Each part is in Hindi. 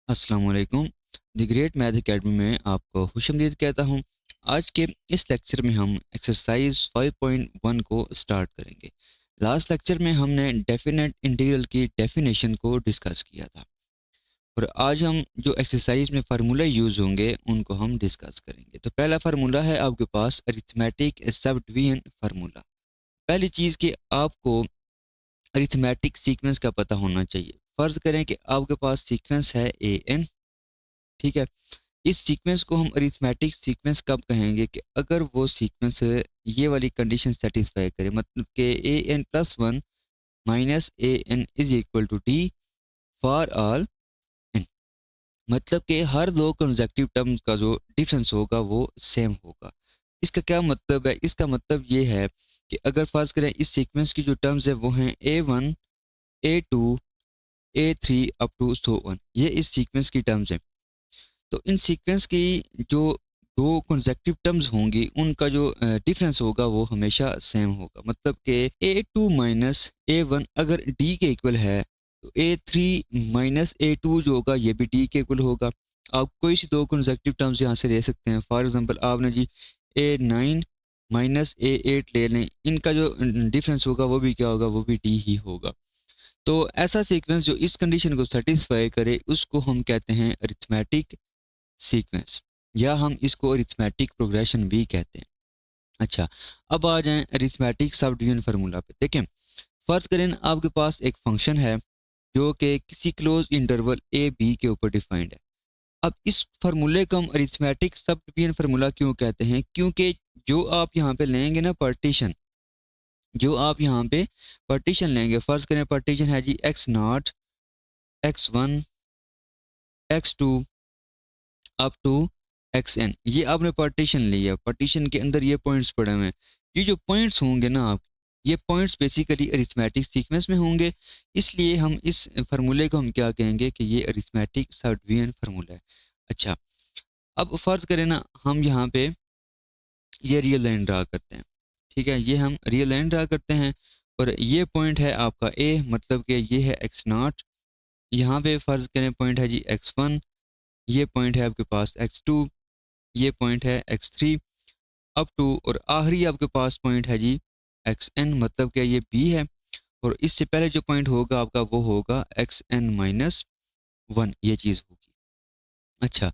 अस्सलाम वालेकुम। द ग्रेट मैथ एकेडमी में आपको खुशामदीद कहता हूँ। आज के इस लेक्चर में हम एक्सरसाइज 5.1 को स्टार्ट करेंगे। लास्ट लेक्चर में हमने डेफिनेट इंटीग्रल की डेफिनेशन को डिस्कस किया था और आज हम जो एक्सरसाइज में फार्मूला यूज़ होंगे उनको हम डिस्कस करेंगे। तो पहला फार्मूला है आपके पास अरिथमेटिक सब्डिवीजन फार्मूला। पहली चीज़ कि आपको अरिथमेटिक सीक्वेंस का पता होना चाहिए। फ़र्ज़ करें कि आपके पास सीक्वेंस है an, ठीक है। इस सीक्वेंस को हम अरिथमेटिक सीक्वेंस कब कहेंगे कि अगर वो सीक्वेंस ये वाली कंडीशन सेटिस्फाई करे, मतलब कि a n plus one minus a n is equal to d for all n. मतलब कि हर दो कंसेक्टिव टर्म्स का जो डिफरेंस होगा वो सेम होगा। इसका क्या मतलब है? इसका मतलब ये है कि अगर फर्ज करें इस सीक्वेंस की जो टर्म्स है वो हैं a one, a two, a three up to so on, ये इस सीक्वेंस की टर्म्स हैं। तो इन सीक्वेंस की जो दो कंसेक्टिव टर्म्स होंगी उनका जो डिफरेंस होगा वो हमेशा सेम होगा। मतलब कि ए टू माइनस ए वन अगर डी के इक्वल है तो ए थ्री माइनस ए टू जो होगा ये भी डी के इक्वल होगा। आप कोई सी दो कंसेक्टिव टर्म्स यहाँ से ले सकते हैं। फॉर एग्जांपल आपने जी ए नाइन माइनस ए एट ले लें, इनका जो डिफरेंस होगा वो भी क्या होगा, वो भी डी ही होगा। तो ऐसा सीक्वेंस जो इस कंडीशन को सेटिस्फाई करे उसको हम कहते हैं अरिथमेटिक सीक्वेंस, या हम इसको अरिथमेटिक प्रोग्रेशन भी कहते हैं। अच्छा, अब आ जाएं अरिथमेटिक सब डिवीजन फार्मूला पे। देखें, फर्ज करें आपके पास एक फंक्शन है जो कि किसी क्लोज इंटरवल ए बी के ऊपर डिफाइंड है। अब इस फार्मूले को हम अरिथमेटिक सब डिवीजन फार्मूला क्यों कहते हैं? क्योंकि जो आप यहाँ पे लेंगे ना पार्टीशन, जो आप यहाँ पे पार्टीशन लेंगे, फर्ज करें पार्टीशन है जी x naught, x one, x two up to x n, ये आपने पार्टीशन लिया। पार्टीशन के अंदर ये पॉइंट्स पड़े हुए हैं। ये जो पॉइंट्स होंगे ना आप, ये पॉइंट्स बेसिकली अरिथमेटिक सीक्वेंस में होंगे। इसलिए हम इस फार्मूले को हम क्या कहेंगे कि ये अरिथमेटिक सब डिवीजन फार्मूला है। अच्छा, अब फर्ज करें ना हम यहाँ पे ये रियल लाइन ड्रा करते हैं। ठीक है, ये हम रियल लाइन ड्रा करते हैं और ये पॉइंट है आपका ए, मतलब कि ये है एक्स नॉट। यहाँ पे फर्ज करें पॉइंट है जी एक्स वन, ये पॉइंट है आपके पास एक्स टू, ये पॉइंट है एक्स थ्री अप टू, और आखिरी आपके पास पॉइंट है जी एक्स एन, मतलब कि ये बी है। और इससे पहले जो पॉइंट होगा आपका वो होगा एक्स एन माइनस वन, ये चीज़ होगी। अच्छा,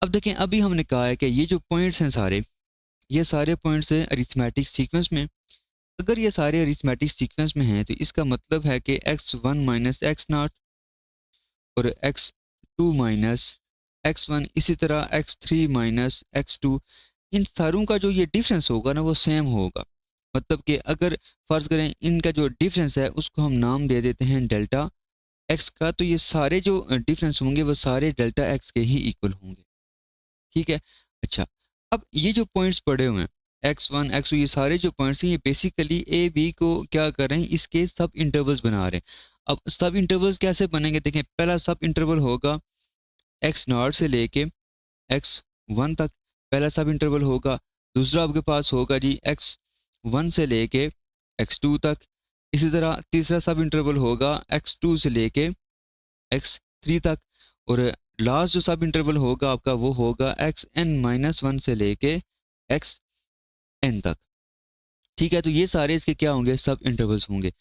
अब देखें, अभी हमने कहा है कि ये जो पॉइंट्स हैं सारे, ये सारे पॉइंट्स हैं अरिथमेटिक सीक्वेंस में। अगर ये सारे अरिथमेटिक सीक्वेंस में हैं तो इसका मतलब है कि x one minus x naught और x two minus x one, इसी तरह x three minus x two, इन सारों का जो ये डिफरेंस होगा ना वो सेम होगा। मतलब कि अगर फर्ज करें इनका जो डिफरेंस है उसको हम नाम दे देते हैं डेल्टा एक्स का, तो ये सारे जो डिफरेंस होंगे वो सारे डेल्टा एक्स के ही इक्वल होंगे। ठीक है। अच्छा, अब ये जो पॉइंट्स पड़े हुए हैं एक्स वन एक्स टू, ये सारे जो पॉइंट्स हैं ये बेसिकली ए बी को क्या कर रहे हैं, इसके सब इंटरवल्स बना रहे हैं। अब सब इंटरवल्स कैसे बनेंगे? देखें, पहला सब इंटरवल होगा एक्स नॉट से लेके एक्स वन तक, पहला सब इंटरवल होगा। दूसरा आपके पास होगा जी एक्स वन से लेके एक्स टू तक। इसी तरह तीसरा सब इंटरवल होगा एक्स टू से लेके एक्स थ्री तक। और लास्ट जो सब इंटरवल होगा आपका वो होगा एक्स एन माइनस वन से लेके एक्स एन तक। ठीक है, तो ये सारे इसके क्या होंगे, सब इंटरवल्स होंगे।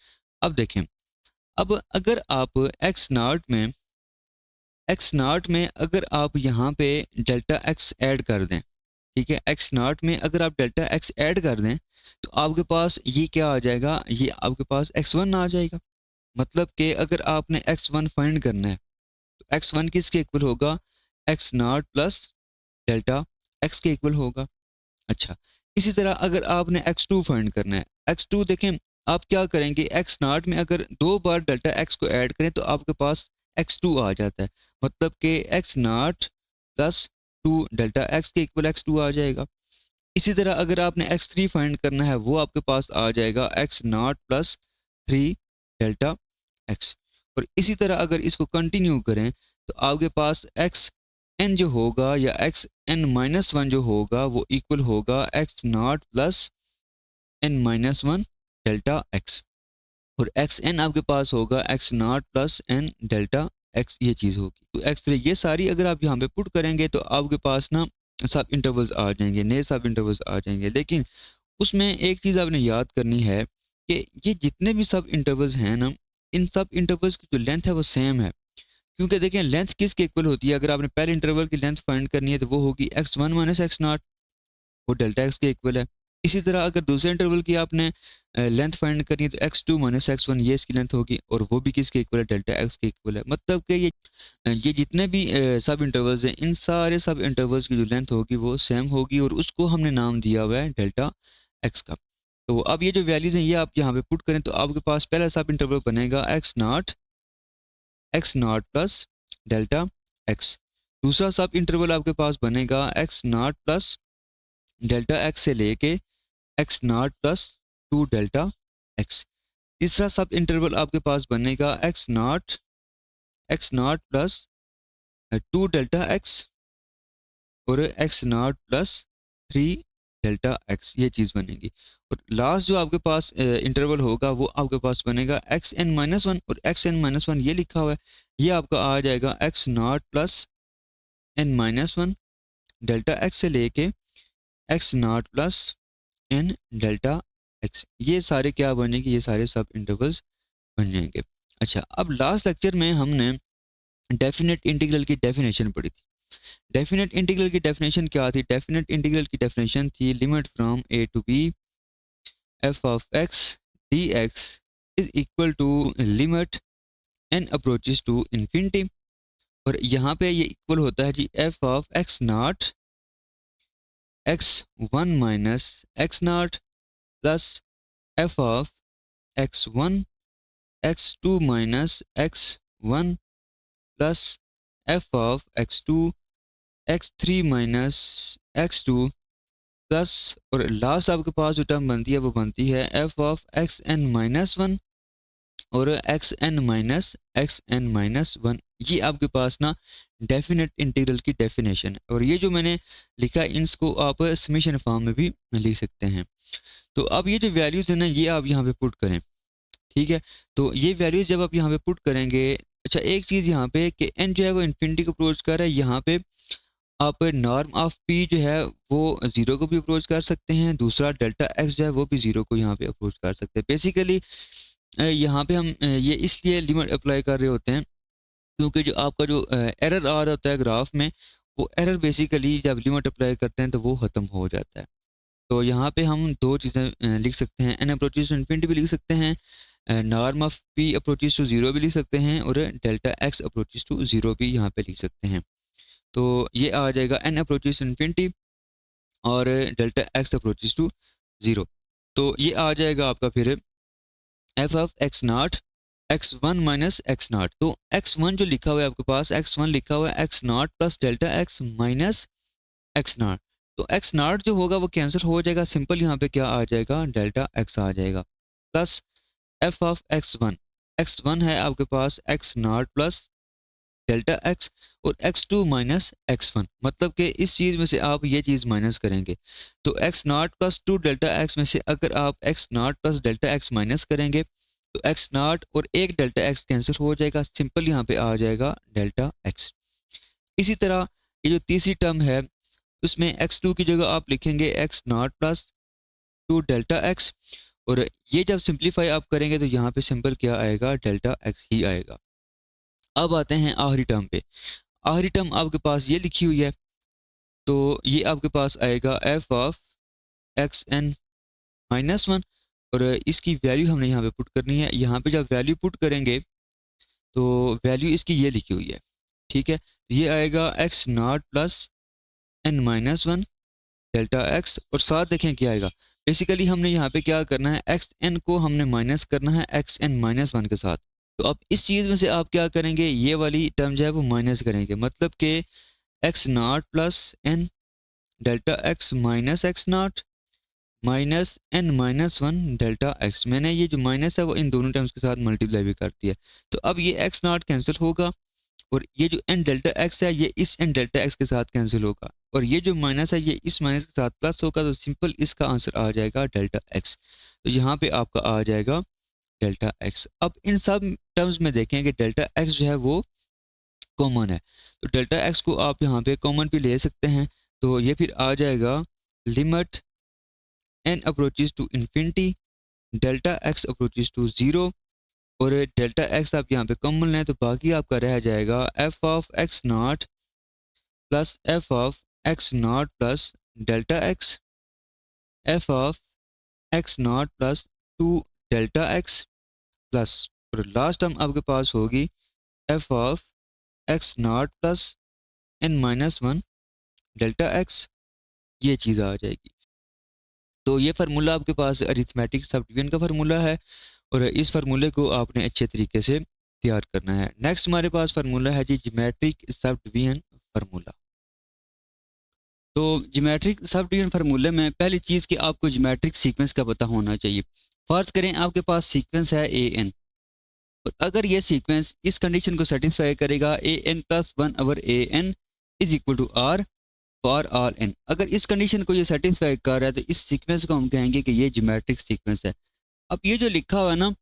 अब देखें, अब अगर आप एक्स नॉट में अगर आप यहाँ पे डेल्टा एक्स ऐड कर दें, ठीक है, एक्स नॉट में अगर आप डेल्टा एक्स ऐड कर दें तो आपके पास ये क्या आ जाएगा, ये आपके पास एक्स वन आ जाएगा। मतलब कि अगर आपने एक्स वन फाइंड करना है तो एक्स वन किसके इक्वल होगा, x naught plus delta x के इक्वल होगा। अच्छा, इसी तरह अगर आपने एक्स टू फाइंड करना है, एक्स टू देखें, आप क्या करेंगे, एक्स नॉट में अगर दो बार डेल्टा एक्स को ऐड करें तो आपके पास एक्स टू आ जाता है। मतलब कि x naught plus two delta x के इक्वल एक्स टू आ जाएगा। इसी तरह अगर आपने एक्स थ्री फाइंड करना है वो आपके पास आ जाएगा x naught plus three delta x. और इसी तरह अगर इसको कंटिन्यू करें तो आपके पास एक्स एन जो होगा या एक्स एन माइनस वन जो होगा वो इक्वल होगा x naught plus n minus one delta x. और एक्स एन आपके पास होगा x naught plus n delta x ये चीज़ होगी। तो एक्स रे ये सारी अगर आप यहाँ पे पुट करेंगे तो आपके पास ना सब इंटरवल्स आ जाएंगे, नए सब इंटरवल्स आ जाएंगे। लेकिन उसमें एक चीज़ आपने याद करनी है कि ये जितने भी सब इंटरवल्स हैं ना, इन सब इंटरवल्स की जो लेंथ है वो सेम है। क्योंकि देखें लेंथ किसके इक्वल होती है, अगर आपने पहले इंटरवल की लेंथ फाइंड करनी है तो वो होगी x1 माइनस एक्स नॉट, वो डेल्टा एक्स के इक्वल है। इसी तरह अगर दूसरे इंटरवल की आपने लेंथ फाइंड करनी है तो x2 माइनस एक्स वन ये इसकी लेंथ होगी और वो भी किसके इक्वल है, डेल्टा एक्स के इक्वल है। मतलब कि ये जितने भी सब इंटरवल्स हैं, इन सारे सब इंटरवल्स की जो लेंथ होगी वो सेम होगी और उसको हमने नाम दिया हुआ है डेल्टा एक्स का। तो अब ये जो वैल्यूज हैं ये आप यहाँ पे पुट करें तो आपके पास पहला सब इंटरवल बनेगा x naught plus delta x. दूसरा सब इंटरवल आपके पास बनेगा x naught plus delta x से लेके x naught plus two delta x. तीसरा सब इंटरवल आपके पास बनेगा x naught plus two delta x और x naught plus three delta x, ये चीज़ बनेगी। और लास्ट जो आपके पास इंटरवल होगा वो आपके पास बनेगा एक्स एन माइनस वन, और एक्स एन माइनस वन ये लिखा हुआ है, ये आपका आ जाएगा x naught plus n minus one delta x से लेके x naught plus n delta x. ये सारे क्या बनेंगे, ये सारे सब इंटरवल्स बन जाएंगे। अच्छा, अब लास्ट लेक्चर में हमने डेफिनेट इंटीग्रल की डेफिनेशन पढ़ी थी। डेफिनेट इंटीग्रल की डेफिनेशन क्या थी, डेफिनेट इंटीग्रल की डेफिनेशन थी limit from a to b f of x d x is equal to limit n approaches to infinity. और यहाँ पे ये इक्वल होता है जी f of x naught x one minus x naught plus f of x one x two minus x one plus f of x two x three minus x two plus, और लास्ट आपके पास जो टर्म बनती है वो बनती है f of x n minus one और एक्स एन माइनस वन। ये आपके पास ना डेफिनेट इंटीग्रल की डेफिनेशन है, और ये जो मैंने लिखा है इसको आप समेशन फॉर्म में भी लिख सकते हैं। तो अब ये जो वैल्यूज है ना ये आप यहाँ पे पुट करें, ठीक है। तो ये वैल्यूज जब आप यहाँ पे पुट करेंगे, अच्छा एक चीज़ यहाँ पे कि एन जो है वो इन्फिनिटी को अप्रोच कर रहा है, यहाँ पे आप नॉर्म ऑफ पी जो है वो जीरो को भी अप्रोच कर सकते हैं, दूसरा डेल्टा एक्स जो है वो भी जीरो को यहाँ पे अप्रोच कर सकते हैं। बेसिकली यहाँ पे हम ये इसलिए लिमिट अप्लाई कर रहे होते हैं क्योंकि जो आपका जो एरर आ रहा होता है ग्राफ में, वो एरर बेसिकली जब लिमिट अप्लाई करते हैं तो वो ख़त्म हो जाता है। तो यहाँ पे हम दो चीज़ें लिख सकते हैं, एन अप्रोचेस टू इन्फिनिटी भी लिख सकते हैं, norm of p approaches to zero भी लिख सकते हैं, और delta x approaches to zero भी यहाँ पे लिख सकते हैं। तो ये आ जाएगा एन अप्रोचेस टू इन्फिनिटी और delta x approaches to zero. तो ये आ जाएगा आपका फिर f of x naught x one minus x naught. तो एक्स वन जो लिखा हुआ है आपके पास, एक्स वन लिखा हुआ है x naught plus delta x minus x naught. तो एक्स नॉट जो होगा वो कैंसिल हो जाएगा, सिंपल यहाँ पे क्या आ जाएगा, डेल्टा एक्स आ जाएगा, plus f of x one है आपके पास x naught plus delta x और x two minus x one. मतलब कि इस चीज़ में से आप ये चीज़ माइनस करेंगे, तो x naught plus two delta x में से अगर आप x naught plus delta x minus करेंगे तो एक्स नॉट और एक डेल्टा एक्स कैंसिल हो जाएगा, सिंपल यहाँ पे आ जाएगा डेल्टा एक्स। इसी तरह ये जो तीसरी टर्म है उसमें एक्स टू की जगह आप लिखेंगे x naught plus two delta x, और ये जब सिंप्लीफाई आप करेंगे तो यहाँ पे सिंपल क्या आएगा, डेल्टा एक्स ही आएगा। अब आते हैं आखिरी टर्म पे। आखिरी टर्म आपके पास ये लिखी हुई है, तो ये आपके पास आएगा f of x n minus one, और इसकी वैल्यू हमने यहाँ पे पुट करनी है। यहाँ पे जब वैल्यू पुट करेंगे तो वैल्यू इसकी ये लिखी हुई है, ठीक है। ये आएगा x naught plus n minus one delta x, और साथ देखें क्या आएगा, बेसिकली हमने यहाँ पे क्या करना है, एक्स एन को हमने माइनस करना है एक्स एन माइनस वन के साथ। तो अब इस चीज़ में से आप क्या करेंगे, ये वाली टर्म जो है वो माइनस करेंगे, मतलब कि x naught plus n delta x minus x naught minus n minus one delta x. मैंने ये जो माइनस है वो इन दोनों टर्म्स के साथ मल्टीप्लाई भी कर दिया। तो अब ये एक्स नॉट कैंसिल होगा और ये जो एन डेल्टा एक्स है ये इस एन डेल्टा एक्स के साथ कैंसिल होगा, और ये जो माइनस है ये इस माइनस के साथ प्लस होगा, तो सिंपल इसका आंसर आ जाएगा डेल्टा एक्स। तो यहाँ पे आपका आ जाएगा डेल्टा एक्स। अब इन सब टर्म्स में देखें कि डेल्टा एक्स जो है वो कॉमन है। तो डेल्टा एक्स को आप यहाँ पे कॉमन भी ले सकते हैं। तो ये फिर आ जाएगा limit n approaches to infinity, delta x approaches to zero, और डेल्टा एक्स आप यहाँ पे कॉमन लें तो बाकी आपका रह जाएगा f of x naught plus f of x naught plus delta x, f of x naught plus two delta x plus, और लास्ट टर्म आपके पास होगी f of x naught plus n minus one delta x. ये चीज़ आ जाएगी। तो ये फार्मूला आपके पास arithmetic subdivision formula है, और इस फार्मूले को आपने अच्छे तरीके से तैयार करना है। नेक्स्ट हमारे पास फार्मूला है जी ज्योमेट्रिक सब डिवीजन फार्मूला। तो ज्योमेट्रिक सब डिवीजन फार्मूले में पहली चीज़ कि आपको ज्योमेट्रिक सीक्वेंस का पता होना चाहिए। फर्ज करें आपके पास सीक्वेंस है ए एन, और अगर ये सीक्वेंस इस कंडीशन को सेटिस्फाई करेगा a n plus one over a n is equal to r for all n, अगर इस कंडीशन को ये सेटिस्फाई कर रहा है तो इस सीक्वेंस को हम कहेंगे कि ये ज्योमेट्रिक सीक्वेंस है। अब ये जो लिखा हुआ है ना,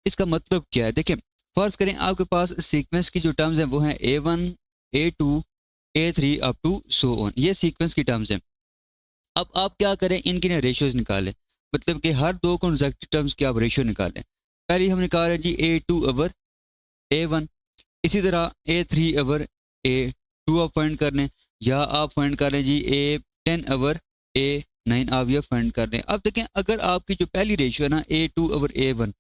इसका मतलब क्या है? देखिए, फर्ज करें आपके पास सीक्वेंस की जो टर्म्स हैं वो हैं a one, a two, a three up to so on, ये सीक्वेंस की टर्म्स हैं। अब आप क्या करें, इनकी ना रेशियोज निकालें, मतलब कि हर दो कॉन्सेक्टिव टर्म्स की आप रेशियो निकालें। पहले हम निकाल रहे हैं जी ए टू ओवर ए वन, इसी तरह ए थ्री ओवर ए टू आप फाइंड कर लें, या आप फाइंड कर लें जी ए टेन ओवर ए नाइन, आप ये फाइंड कर लें। अब देखें, अगर आपकी जो पहली रेशियो है ना ए टू ओवर ए वन,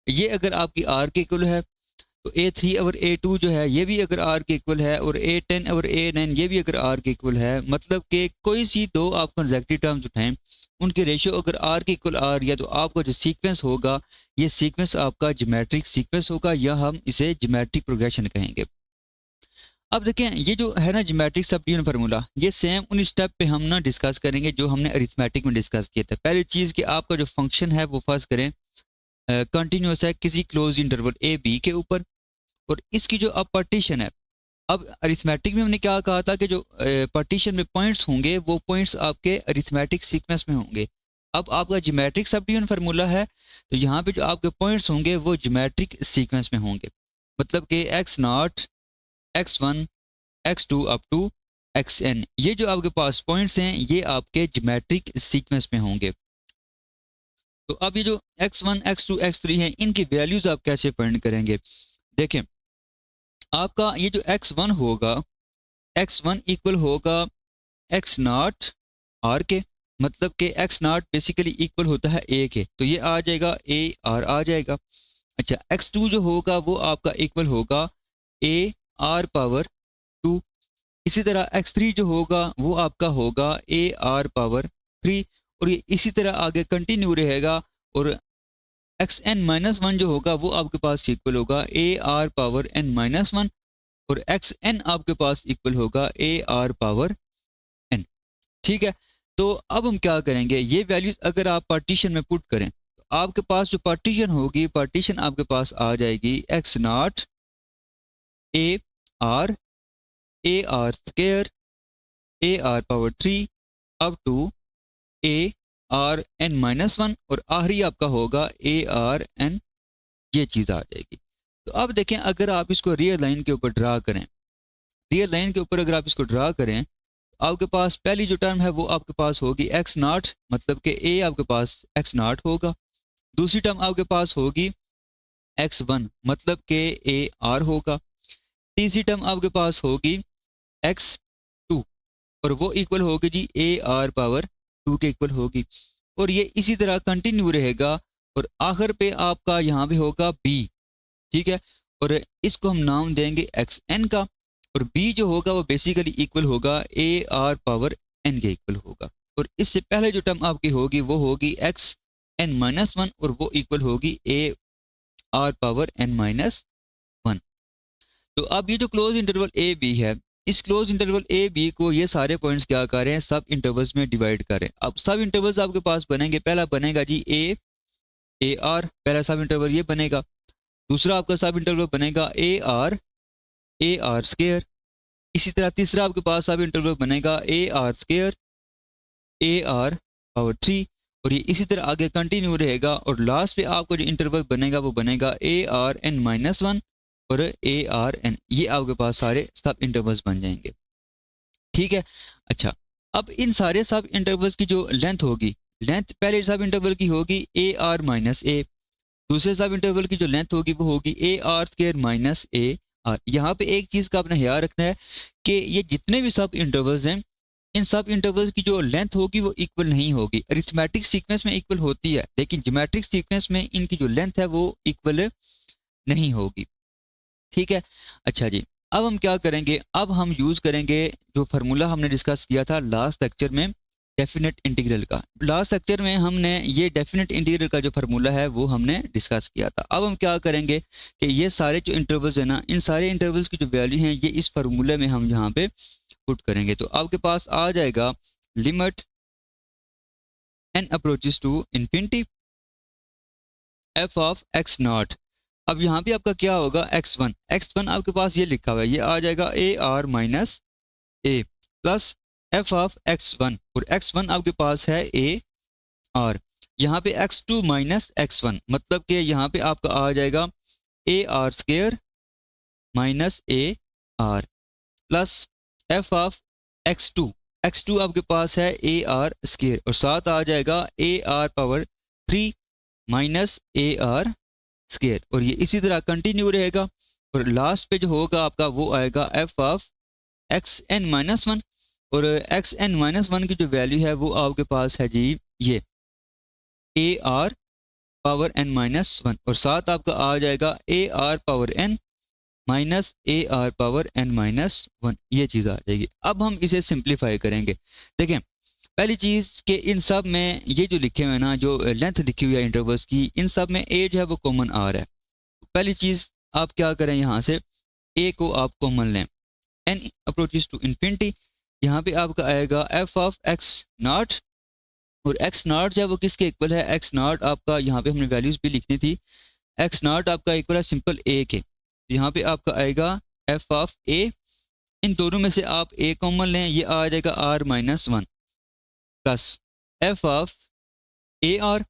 ये अगर आपकी आर के इक्वल है, तो ए थ्री ओवर ए टू जो है ये भी अगर आर के इक्वल है, और ए टेन ओवर ए नाइन ये भी अगर आर के इक्वल है, मतलब कि कोई सी दो आप कंसेक्टिव टर्म्स उठाएं, उनके रेशियो अगर आर के इक्वल आ रही है, तो आपका जो सीक्वेंस होगा ये सीक्वेंस आपका ज्योमेट्रिक सीक्वेंस होगा, या हम इसे ज्योमेट्रिक प्रोग्रेशन कहेंगे। अब देखें, ये जो है ना ज्योमेट्रिक सब डिवीजन फार्मूला, ये सेम उन स्टेप पे हम ना डिस्कस करेंगे जो हमने अरिथमेटिक में डिस्कस किया था। पहली चीज़ कि आपका जो फंक्शन है वो फर्स्ट करें कंटिन्यूस है किसी क्लोज इंटरवल ए बी के ऊपर, और इसकी जो अब पार्टीशन है, अब अरिथमेटिक में हमने क्या कहा था कि जो पार्टीशन में पॉइंट्स होंगे वो पॉइंट्स आपके अरिथमेटिक सीक्वेंस में होंगे। अब आपका ज्योमेट्रिक सब डिवीजन फार्मूला है, तो यहाँ पे जो आपके पॉइंट्स होंगे वो ज्योमेट्रिक सीक्वेंस में होंगे, मतलब कि x naught, x one, x two up to x n, ये जो आपके पास पॉइंट्स हैं ये आपके ज्योमेट्रिक सीक्वेंस में होंगे। तो अब ये जो x one, x two, x three हैं, इनकी वैल्यूज आप कैसे फाइंड करेंगे? देखें, आपका ये जो एक्स वन होगा, एक्स वन इक्वल होगा एक्स नॉट आर के, मतलब कि एक्स नॉट बेसिकली इक्वल होता है ए के, तो ये आ जाएगा ए आर आ जाएगा। अच्छा, एक्स टू जो होगा वो आपका इक्वल होगा ए आर पावर टू, इसी तरह एक्स थ्री जो होगा वो आपका होगा ए आर पावर थ्री, और ये इसी तरह आगे कंटिन्यू रहेगा, और एक्स एन माइनस वन जो होगा वो आपके पास इक्वल होगा a r power n minus one, और एक्स एन आपके पास इक्वल होगा ए आर पावर एन। ठीक है, तो अब हम क्या करेंगे, ये वैल्यूज अगर आप पार्टीशन में पुट करें तो आपके पास जो पार्टीशन होगी, पार्टीशन आपके पास आ जाएगी x naught a r, a r square, a r power three up to a r n minus one, और आखिरी आपका होगा ए आर एन, ये चीज़ आ जाएगी। तो अब देखें, अगर आप इसको रियल लाइन के ऊपर ड्रा करें, रियल लाइन के ऊपर अगर आप इसको ड्रा करें, तो आपके पास पहली जो टर्म है वो आपके पास होगी एक्स नॉट, मतलब कि ए आपके पास एक्स नॉट होगा। दूसरी टर्म आपके पास होगी एक्स वन, मतलब कि ए आर होगा। तीसरी टर्म आपके पास होगी एक्स टू, और वो इक्वल होगी जी ए आर पावर टू के इक्वल होगी, और ये इसी तरह कंटिन्यू रहेगा, और आखिर पे आपका यहाँ पे होगा बी। ठीक है, और इसको हम नाम देंगे एक्स एन का, और बी जो होगा वो बेसिकली इक्वल होगा ए आर पावर एन के इक्वल होगा, और इससे पहले जो टर्म आपकी होगी वो होगी एक्स एन माइनस वन, और वो इक्वल होगी a r power n minus one. तो अब ये जो क्लोज इंटरवल ए बी है, इस क्लोज इंटरवल ए बी को ये सारे पॉइंट्स क्या करें, सब इंटरवल्स में डिवाइड करें। अब सब इंटरवल्स आपके पास बनेंगे, पहला बनेगा जी ए आर, पहला सब इंटरवल ये बनेगा। दूसरा आपका सब इंटरवल बनेगा ए आर स्केयर। इसी तरह तीसरा आपके पास सब इंटरवल बनेगा a r square, a r power three, और ये इसी तरह आगे कंटिन्यू रहेगा, और लास्ट पे आपको जो इंटरवल बनेगा वो बनेगा a r n minus one, और ARN, ये आपके पास सारे सब इंटरवल्स बन जाएंगे। ठीक है। अच्छा, अब इन सारे सब इंटरवल्स की जो लेंथ होगी, लेंथ पहले सब इंटरवल की होगी AR माइनस ए, दूसरे सब इंटरवल की जो लेंथ होगी वो होगी AR स्क्वायर माइनस AR। यहाँ पे एक चीज़ का अपना ख्याल रखना है कि ये जितने भी सब इंटरवल्स हैं, इन सब इंटरवल्स की जो लेंथ होगी वो इक्वल नहीं होगी। अरिथमेटिक सीक्वेंस में इक्वल होती है, लेकिन ज्योमेट्रिक सीक्वेंस में इनकी जो लेंथ है वो इक्वल नहीं होगी। ठीक है। अच्छा जी, अब हम क्या करेंगे, अब हम यूज़ करेंगे जो फार्मूला हमने डिस्कस किया था लास्ट लेक्चर में, डेफिनेट इंटीग्रल का। लास्ट लेक्चर में हमने ये डेफिनेट इंटीग्रल का जो फार्मूला है वो हमने डिस्कस किया था। अब हम क्या करेंगे कि ये सारे जो इंटरवल्स हैं ना, इन सारे इंटरवल्स की जो वैल्यू हैं ये इस फार्मूले में हम यहाँ पे पुट करेंगे। तो आपके पास आ जाएगा limit n approaches to infinity f of x naught. अब यहाँ पे आपका क्या होगा, x1 आपके पास ये लिखा हुआ है, ये आ जाएगा AR minus A plus f of x1, और x1 आपके पास है AR। यहाँ पे x2 माइनस x1, मतलब कि यहाँ पे आपका आ जाएगा AR square minus AR plus f of x2 आपके पास है AR स्क्वायर, और साथ आ जाएगा AR power 3 minus AR square, और ये इसी तरह कंटिन्यू रहेगा। और लास्ट पे जो होगा आपका वो आएगा f ऑफ xn-1, और xn-1 की जो वैल्यू है वो आपके पास है जी ये AR पावर n-1, और साथ आपका आ जाएगा AR power n minus AR power n-1, ये चीज़ आ जाएगी। अब हम इसे सिंप्लीफाई करेंगे। देखें, पहली चीज़ कि इन सब में ये जो लिखे हुए हैं ना, जो लेंथ लिखी हुई है इंटरवल्स की, इन सब में ए जो है वो कॉमन आ रहा है। पहली चीज़ आप क्या करें, यहाँ से ए को आप कॉमन लें, n अप्रोचेस टू इन्फिनिटी, यहाँ पे आपका आएगा f ऑफ x नॉट, और x नॉट जो है वो किसके इक्वल है, x नॉट आपका यहाँ पे हमने वैल्यूज़ भी लिखनी थी, x नॉट आपका इक्वल है सिंपल a के। तो यहाँ पे आपका आएगा f ऑफ a, इन दोनों में से आप a कॉमन लें, ये आ जाएगा r-1 plus f of AR,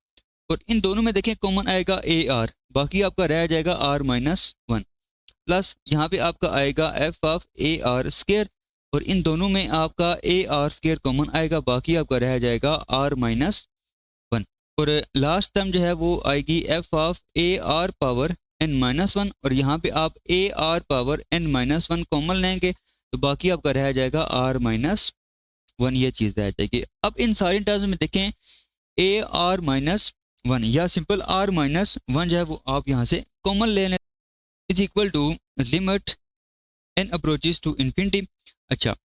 और इन दोनों में देखें कॉमन आएगा AR, बाकी आपका रह जाएगा r-1 प्लस यहाँ पे आपका आएगा f ऑफ AR स्क्वायर, और इन दोनों में आपका AR स्क्वायर कॉमन आएगा, बाकी आपका रह जाएगा r-1, और लास्ट टर्म जो है वो आएगी f of AR power n-1, और यहाँ पे आप AR पावर n-1 कॉमन लेंगे तो बाकी आपका रह जाएगा r-1, ये चीज़ रह जाएगी। अब इन सारी टर्म्स में देखें AR-1 या सिंपल r-1 जो है वो आप यहाँ से कॉमन ले लें, is equal to limit n approaches to infinity. अच्छा,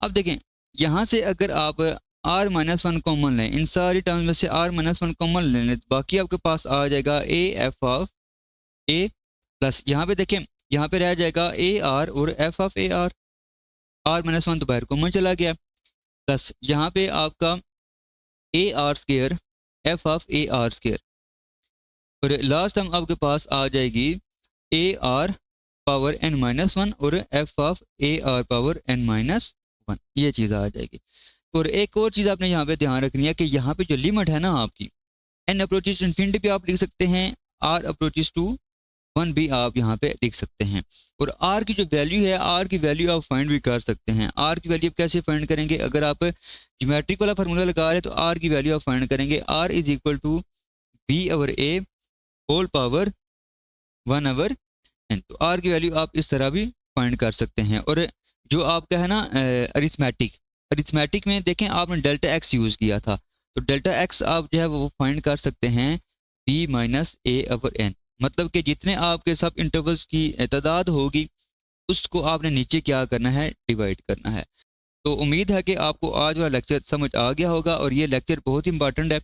अब देखें, यहाँ से अगर आप r-1 कॉमन लें, इन सारी टर्म्स में से r-1 कॉमन ले लें, तो बाकी आपके पास आ जाएगा AF ऑफ A प्लस यहाँ पे देखें, यहाँ पे रह जाएगा AR और F ऑफ AR, r-1 तो बाहर कॉमन चला गया, प्लस यहाँ पे आपका AR square F of AR square, और लास्ट टर्म आपके पास आ जाएगी AR पावर n-1 और f of AR power n-1, ये चीज़ आ जाएगी। और एक और चीज़ आपने यहाँ पे ध्यान रखनी है कि यहाँ पे जो लिमिट है ना आपकी, n अप्रोचेस टू इन्फिनिटी पे आप लिख सकते हैं, r अप्रोचेस टू 1 भी आप यहाँ पे लिख सकते हैं, और r की जो वैल्यू है, r की वैल्यू आप फाइंड भी कर सकते हैं। r की वैल्यू आप कैसे फाइंड करेंगे, अगर आप ज्योमेट्रिक वाला फार्मूला लगा रहे हैं तो r की वैल्यू आप फाइंड करेंगे, r is equal to b/a whole power 1/n, तो r की वैल्यू आप इस तरह भी फाइंड कर सकते हैं। और जो आपका है ना अरिथमेटिक में देखें आपने डेल्टा एक्स यूज़ किया था, तो डेल्टा एक्स आप जो है वो फाइंड कर सकते हैं b-a/n, मतलब कि जितने आपके सब इंटरवल्स की तादाद होगी उसको आपने नीचे क्या करना है, डिवाइड करना है। तो उम्मीद है कि आपको आज वाला लेक्चर समझ आ गया होगा, और ये लेक्चर बहुत इंपॉर्टेंट है,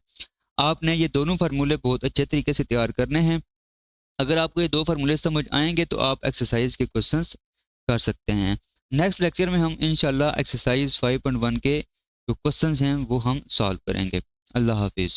आपने ये दोनों फार्मूले बहुत अच्छे तरीके से तैयार करने हैं। अगर आपको ये दो फार्मूले समझ आएंगे तो आप एक्सरसाइज के क्वेश्चंस कर सकते हैं। नेक्स्ट लेक्चर में हम इंशाल्लाह एक्सरसाइज 5.1 के जो क्वेश्चंस हैं वो हम सॉल्व करेंगे। अल्लाह हाफिज़।